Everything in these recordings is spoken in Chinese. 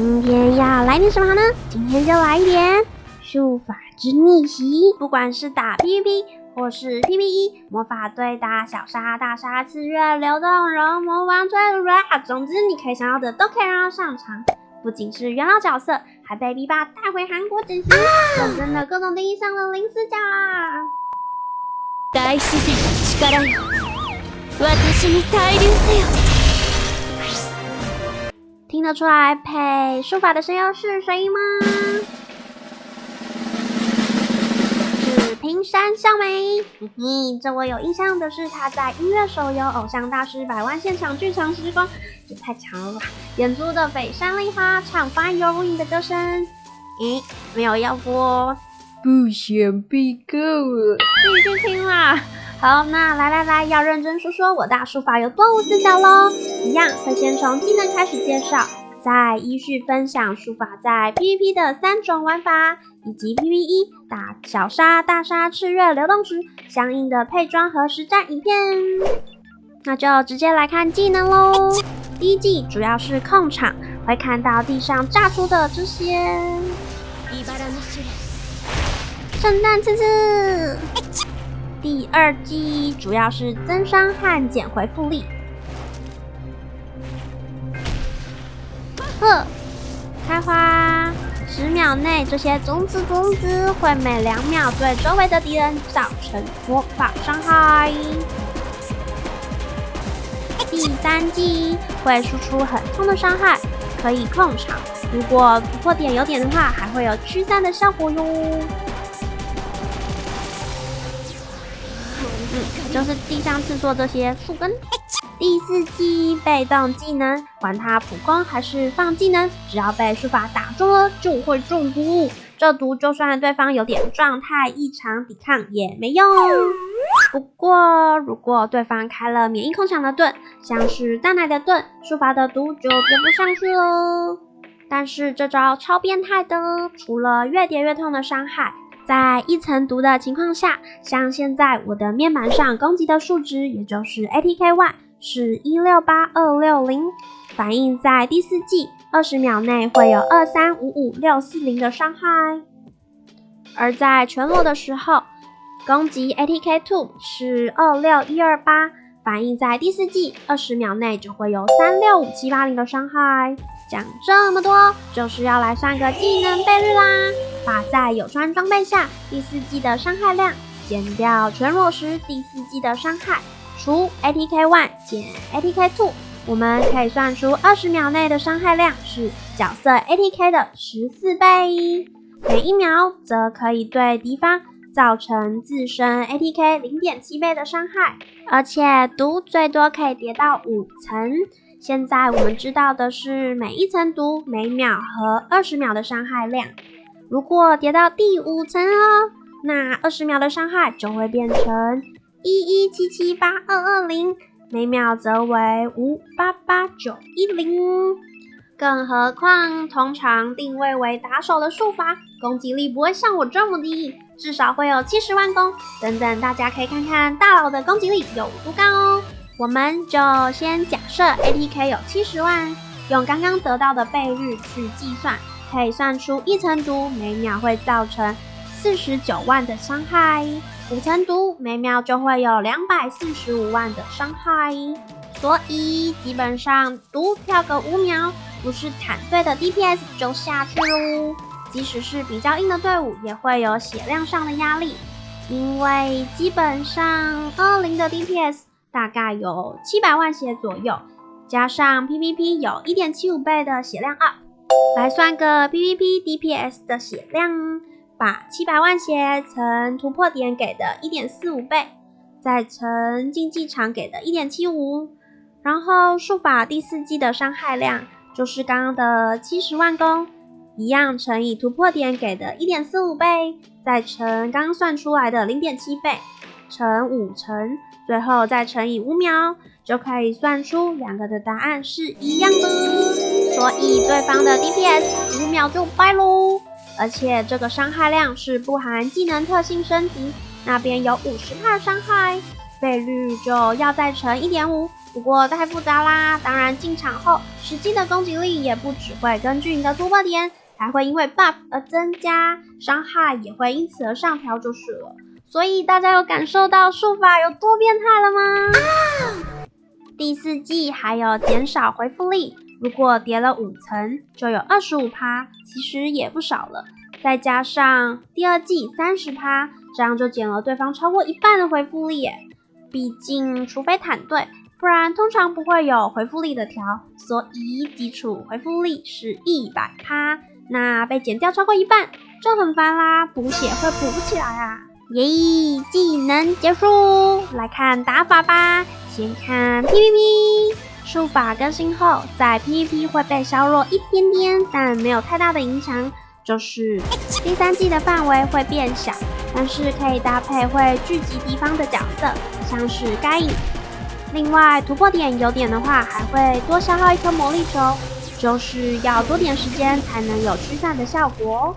今天要来点什么呢？今天就来一点术法之逆袭。不管是打 PVP 或是 PVE， 魔法对打、小杀、大杀、刺月、流动、柔魔王、追逐，总之你可以想要的都可以让它上场。不仅是元老角色，还被 B 爸带回韩国整形，认真的各种定义上了零死角啊！大自然の力よ、私に滞留せよ。听得出来配术法的声优是谁吗？是平山孝美。这我有印象的是她在音乐手游《偶像大师百万现场剧场时光》，这太强了吧！演出的北山梨花唱发有如影的歌声。没有要播，不想被告了，自己去听啦。好，那来，要认真说说我大术法有多无死角咯。一样会先从技能开始介绍，再依序分享术法在 PVP 的3种玩法，以及 PVE 打小杀、大杀、赤月、流动时相应的配装和实战影片。那就直接来看技能咯。第一技主要是控场，会看到地上炸出的这些圣诞刺刺。第二技主要是增伤和减回复力。开花10秒内，这些种子会每2秒对周围的敌人造成魔法伤害。第三技会输出很痛的伤害，可以控场，如果突破点有点的话，还会有驱散的效果哟。就是地上制作这些树根。第4技被动技能，管它普攻还是放技能，只要被术法打中了就会中毒。这毒就算对方有点状态异常，抵抗也没用。不过如果对方开了免疫控场的盾，像是蛋奶的盾，术法的毒就叠不上去了。但是这招超变态的，除了越叠越痛的伤害，在1层毒的情况下，像现在我的面板上攻击的数值，也就是 ATK1 是168260，反映在第4技20秒内会有2355640的伤害。而在全裸的时候，攻击 ATK2 是26128，反映在第4技20秒内就会有365780的伤害。讲这么多，就是要来算个技能倍率啦。把在有穿装备下第4技的伤害量减掉全裸时第4技的伤害，除 ATK1 减 ATK2， 我们可以算出20秒内的伤害量是角色 ATK 的14倍，每1秒则可以对敌方造成自身 ATK 0.7 倍的伤害，而且毒最多可以叠到5层。现在我们知道的是每1层毒每秒和20秒的伤害量，如果叠到第5层哦，那20秒的伤害就会变成117782220，每秒则为588910。更何况通常定位为打手的术法，攻击力不会像我这么低，至少会有70万攻。等等，大家可以看看大佬的攻击力有多高哦。我们就先假设 ATK 有70万，用刚刚得到的倍率去计算，可以算出1层毒每秒会造成49万的伤害，5层毒每秒就会有245万的伤害。所以基本上毒跳个5秒，不是坦队的 DPS 就下去咯。即使是比较硬的队伍，也会有血量上的压力，因为基本上20的 DPS 大概有700万血左右，加上 PVP 有 1.75 倍的血量 up， 来算个 PVP DPS 的血量，把700万血乘突破点给的 1.45 倍，再乘竞技场给的 1.75， 然后术法第4技的伤害量就是刚刚的70万攻，一样乘以突破点给的 1.45 倍，再乘刚刚算出来的 0.7 倍，乘5乘，最后再乘以5秒，就可以算出2个的答案是一样的。所以对方的 DPS 5秒就败咯。而且这个伤害量是不含技能特性升级，那边有50%伤害，倍率就要再乘 1.5，不过太复杂啦，当然进场后实际的攻击力也不只会根据你的突破点，还会因为 buff 而增加，伤害也会因此而上调就是了。所以大家有感受到术法有多变态了吗？第4季还有减少回复力，如果叠了5层就有 25%， 其实也不少了。再加上第2季 30%， 这样就减了对方超过一半的回复力耶。毕竟除非坦队，不然通常不会有回复力的条，所以基础回复力是 100%， 那被减掉超过一半就很烦啦，补血会补不起来啊。耶！技能结束，来看打法吧。先看 PVP， 术法更新后，在 PVP 会被削弱一点点，但没有太大的影响。就是第3季的范围会变小，但是可以搭配会聚集敌方的角色，像是该隐。另外突破点有点的话，还会多消耗1颗魔力球，就是要多点时间才能有驱散的效果哦。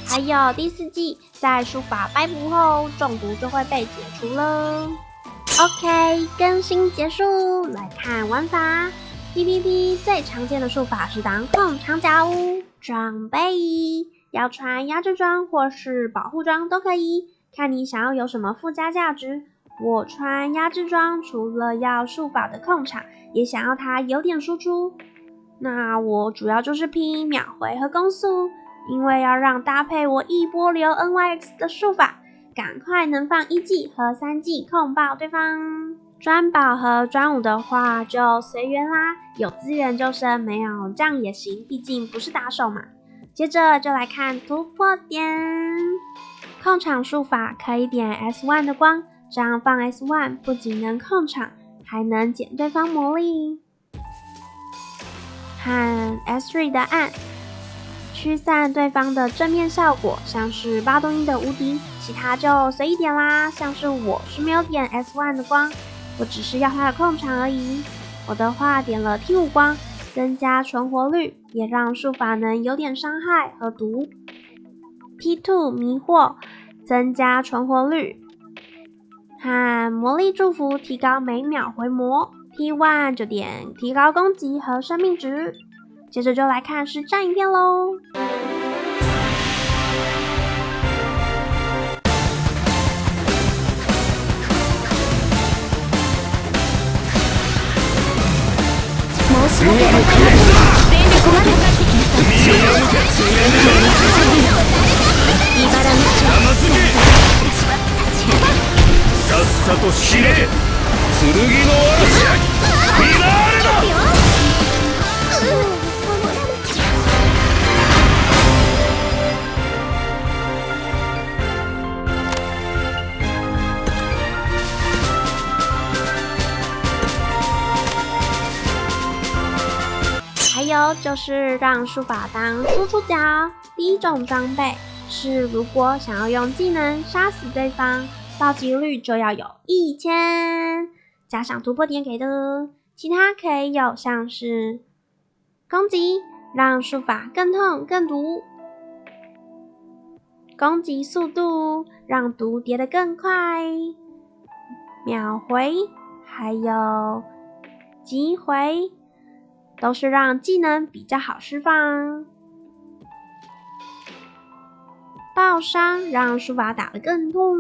还有第4季在术法掰补后，中毒就会被解除了。OK， 更新结束，来看玩法。PVP 最常见的术法是当控长脚，装备要穿压制装或是保护装都可以，看你想要有什么附加价值。我穿压制装，除了要术法的控场，也想要它有点输出。那我主要就是拼秒回和攻速，因为要让搭配我一波流 NYX 的术法，赶快能放1技和3技控爆对方。专保和专武的话就随缘啦，有资源就升，没有这样也行，毕竟不是打手嘛。接着就来看突破点，控场术法可以点 S1 的光，这样放 S1 不仅能控场，还能减对方魔力。和 S3 的暗，驱散对方的正面效果，像是巴东鹰的无敌，其他就随意点啦。像是我是没有点 S1 的光，我只是要它的控场而已。我的话点了 T5 光，增加存活率，也让术法能有点伤害和毒。T2 迷惑，增加存活率，和魔力祝福提高每秒回魔。T1 就点提高攻击和生命值。接着就来看实战影片咯。申し訳ございません。全力がかかってきなさい。茨のさっさと死ね、剣の嵐、フィナーレだ。还有就是让术法当输出角。第一种装备是如果想要用技能杀死对方，暴击率就要有1000，加上突破点给的。其他可以有像是攻击，让术法更痛更毒；攻击速度，让毒叠得更快；秒回，还有击回，都是让技能比较好释放。爆伤让术法打得更痛，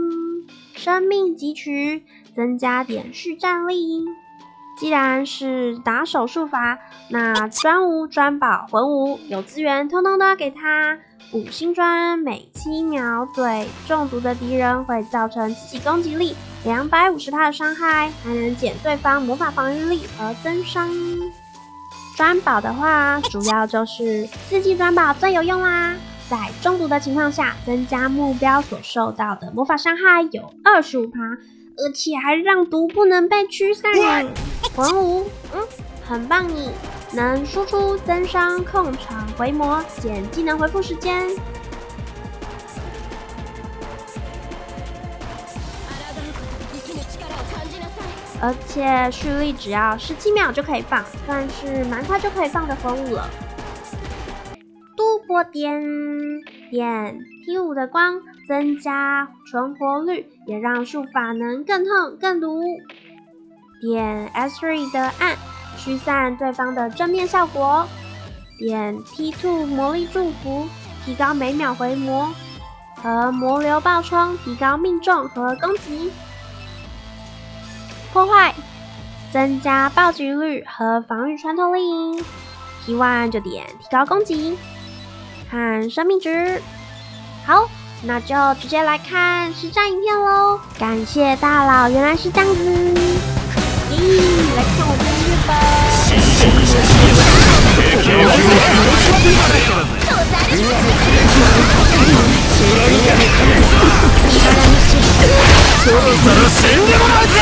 生命汲取增加点续战力。既然是打手术法，那专武、专保、魂武有资源通通都要给他。5星专每7秒对中毒的敌人会造成自己攻击力250%的伤害，还能减对方魔法防御力和增伤。专保的话，主要就是4技专保最有用啦，在中毒的情况下，增加目标所受到的魔法伤害有25%，而且还让毒不能被驱散。魂武，很棒你，能输出增伤、控场、回魔，减技能回复时间。而且蓄力只要17秒就可以放，算是蛮快就可以放的魂武了。突破点T5的光，增加存活率，也让术法能更痛更毒。点 S3 的按，驱散对方的正面效果。点 T2 魔力祝福，提高每秒回魔。和魔流爆冲，提高命中和攻击。破坏，增加暴击率和防御穿透力。T1 就点提高攻击和生命值。好，那就直接来看实战影片咯。感谢大佬，原来是这样子。来看我的音乐吧。そろそろ死んでもらうぜ。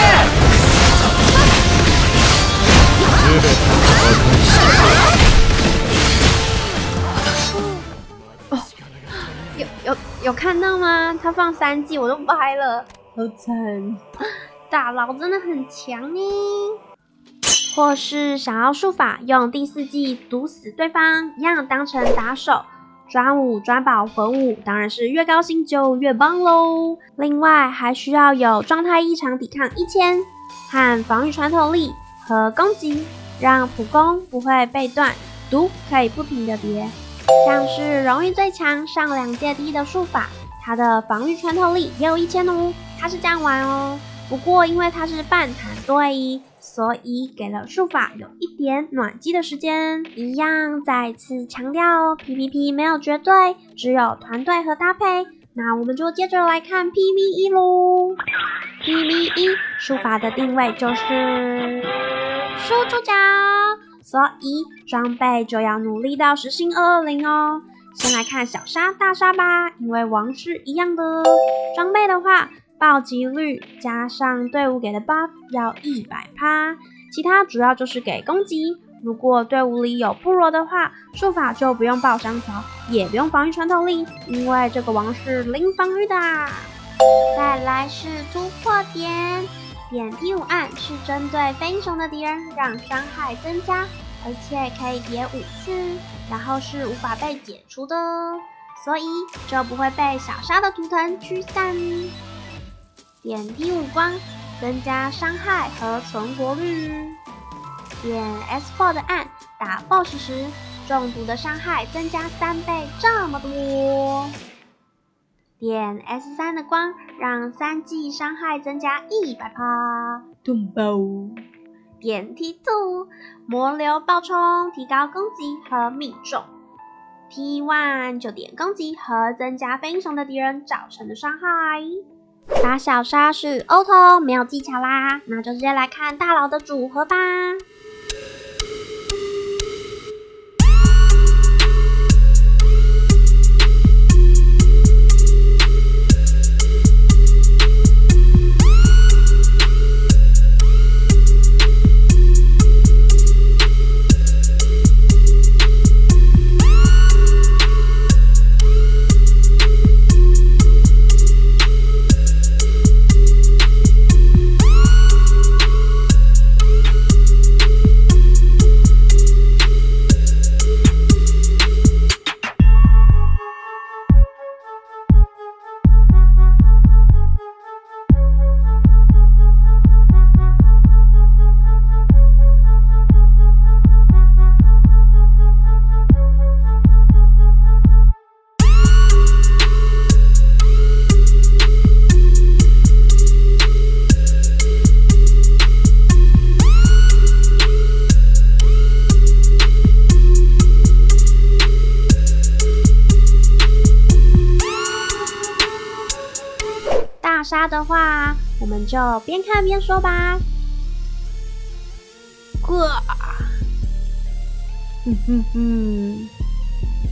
有看到吗？他放3季我都掰了，好惨！大佬真的很强耶。或是想要术法用第4季毒死对方，一样当成打手。专武、专宝、魂武，当然是越高星就越棒喽。另外还需要有状态异常抵抗1000和防御穿透力和攻击，让普攻不会被断，毒可以不停的叠。像是荣誉最强上2届第1的术法，它的防御穿透力也有1000哦，它是这样玩哦。不过因为它是半坦队，所以给了术法有一点暖机的时间。一样再次强调 PVP 没有绝对，只有团队和搭配。那我们就接着来看 PVE 咯。PVE 术法的定位就是输出角，所以装备就要努力到10星220哦。先来看小杀大杀吧，因为王是一样的。装备的话，暴击率加上队伍给的 buff 要100%，其他主要就是给攻击。如果队伍里有部落的话，术法就不用爆伤条，也不用防御穿透力，因为这个王是零防御的。再来是突破点，点T5按是针对非英雄的敌人，让伤害增加，而且可以叠5次，然后是无法被解除的，所以就不会被小杀的图腾驱散。点T5光，增加伤害和存活率。点 S4 的按，打 BOSS 时中毒的伤害增加3倍，这么多。点 S3 的光，让3季伤害增加100%，痛爆！点 T2 魔流爆冲，提高攻击和命中。T1 就点攻击和增加非英雄的敌人造成的伤害。打小杀是 auto， 没有技巧啦，那就直接来看大佬的组合吧。大杀的话，我们就边看边说吧。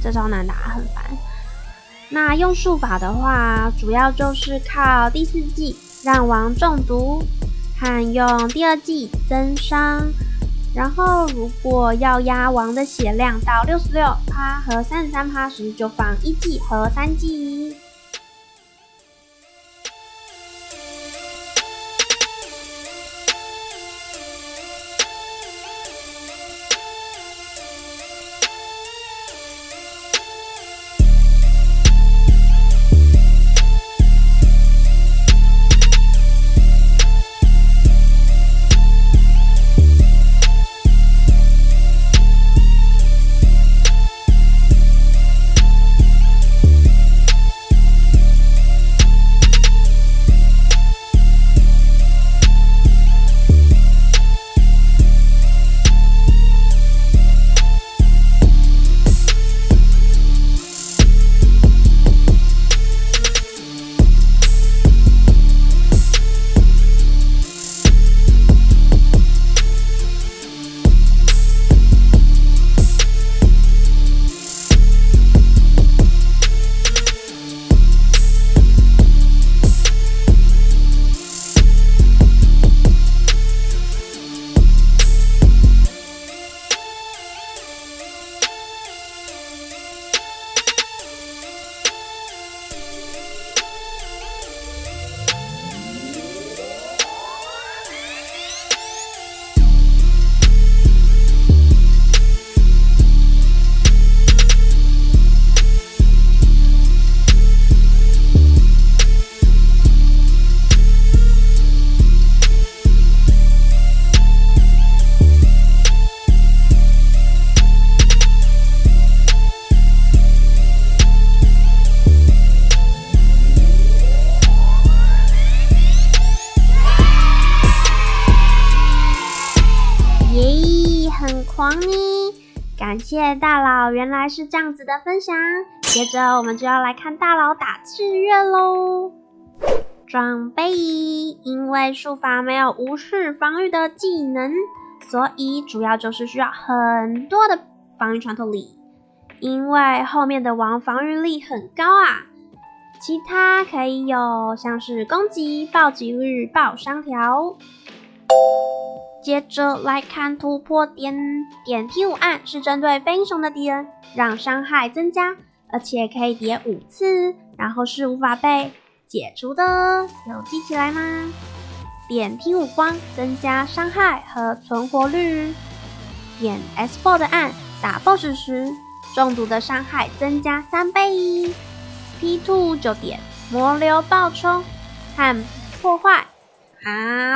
这招难打，很烦。那用术法的话，主要就是靠第4季让王中毒，和用第2季增伤。然后如果要压王的血量到66%和33%时，就放1季和3季。感谢大佬，原来是这样子的分享。接着我们就要来看大佬打赤月咯。装备因为术法没有无视防御的技能，所以主要就是需要很多的防御穿透力。因为后面的王防御力很高啊，其他可以有像是攻击、暴击率、爆伤条。接着来看突破点，点 T5 按是针对非英雄的敌人，让伤害增加，而且可以叠5次，然后是无法被解除的，有记起来吗？点 T5 光增加伤害和存活率。点 S4 的按打 BOSS 时，中毒的伤害增加3倍。P2 就点魔流爆冲和破坏。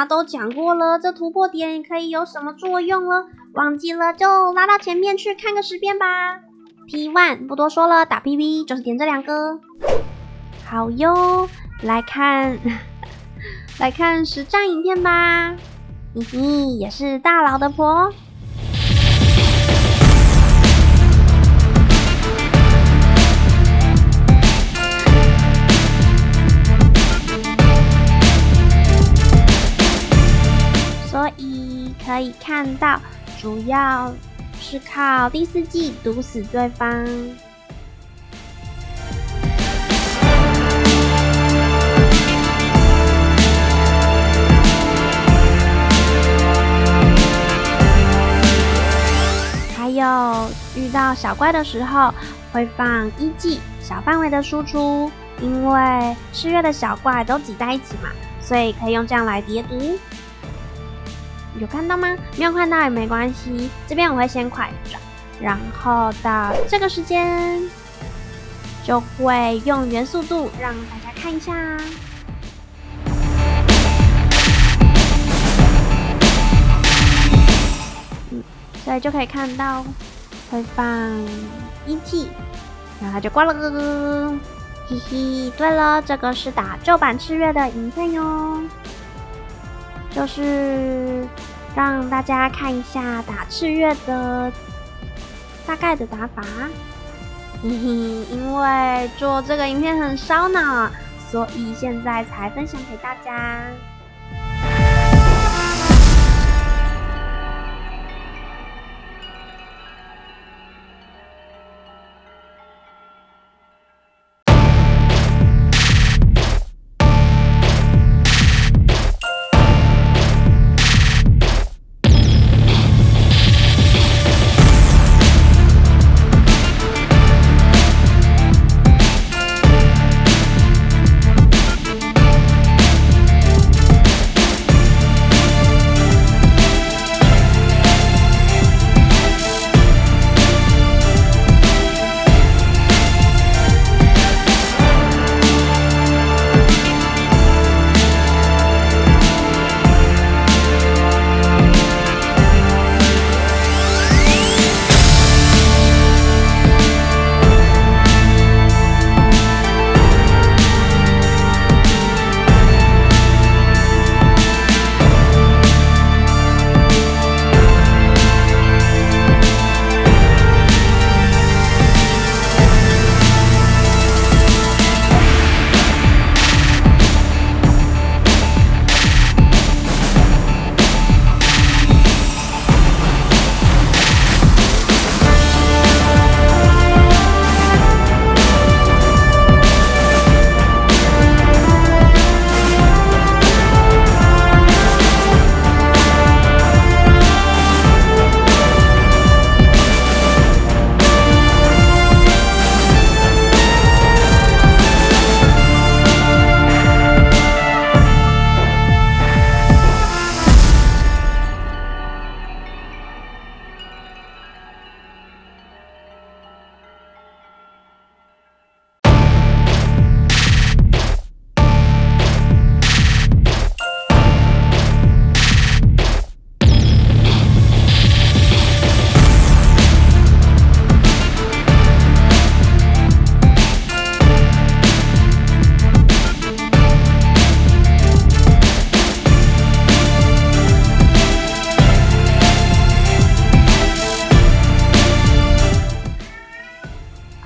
都讲过了，这突破点可以有什么作用了？忘记了就拉到前面去看个10遍吧。P1 不多说了，打 PV 就是点这2个。好哟，来看实战影片吧。嘿嘿，也是大佬的婆。所以可以看到，主要是靠第4技毒死对方。还有遇到小怪的时候，会放1技小范围的输出，因为赤月的小怪都挤在一起嘛，所以可以用这样来叠毒。有看到吗？没有看到也没关系，这边我会先快转，然后到这个时间就会用元速度让大家看一下。所以就可以看到会放1技，然后它就挂了。嘿嘿，对了，这个是打旧版赤月的影片哟。就是让大家看一下打赤月的大概的打法。嘿嘿，因为做这个影片很烧脑，所以现在才分享给大家。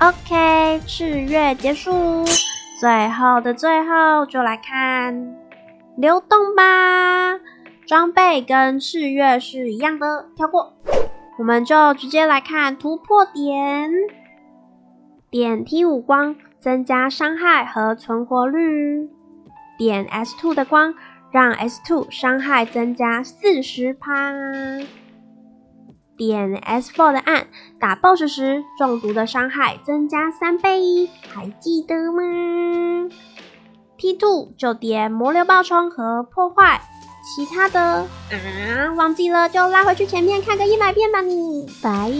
OK， 赤月结束，最后的最后就来看流动吧。装备跟赤月是一样的，跳过。我们就直接来看突破点。点 T5 光增加伤害和存活率。点 S2 的光让 S2 伤害增加40%。点 S4 的暗打 BOSS 时中毒的伤害增加3倍，还记得吗？ T2 就点魔流爆冲和破坏，其他的忘记了就拉回去前面看个100遍吧你。拜，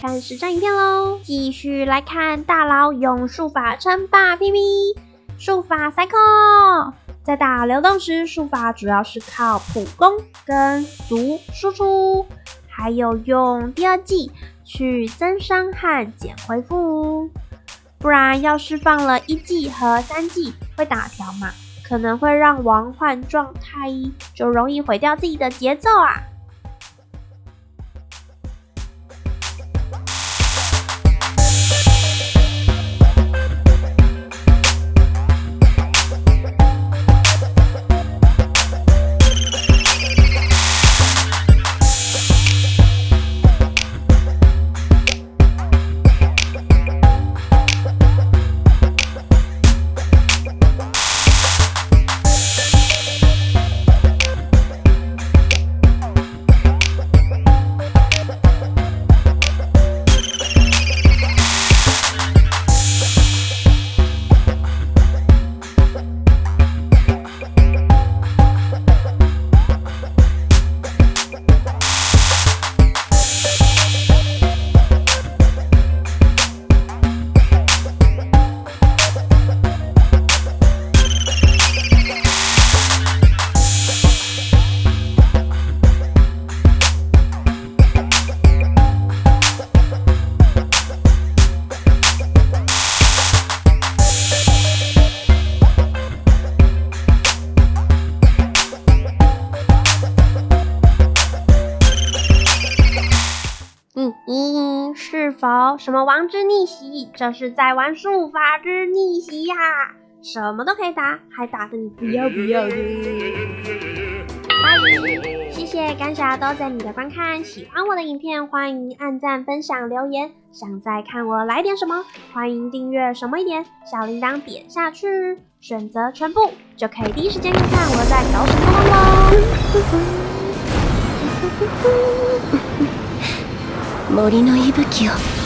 看实战影片咯。继续来看大佬用术法称霸 PV， 术法 Cycle。在打流动时，术法主要是靠普攻跟毒输出，还有用第2技去增伤和减恢复。不然要是放了1技和3技会打条码，可能会让王换状态，就容易毁掉自己的节奏啊。是否什么王之逆袭？这是在玩术法之逆袭呀！什么都可以打，还打得你不要不要的。拜，谢谢感谢都在你的观看，喜欢我的影片欢迎按赞、分享、留言。想再看我来点什么，欢迎订阅什么一点，小铃铛点下去，选择全部就可以第一时间看看我在搞什么喽。森の息吹を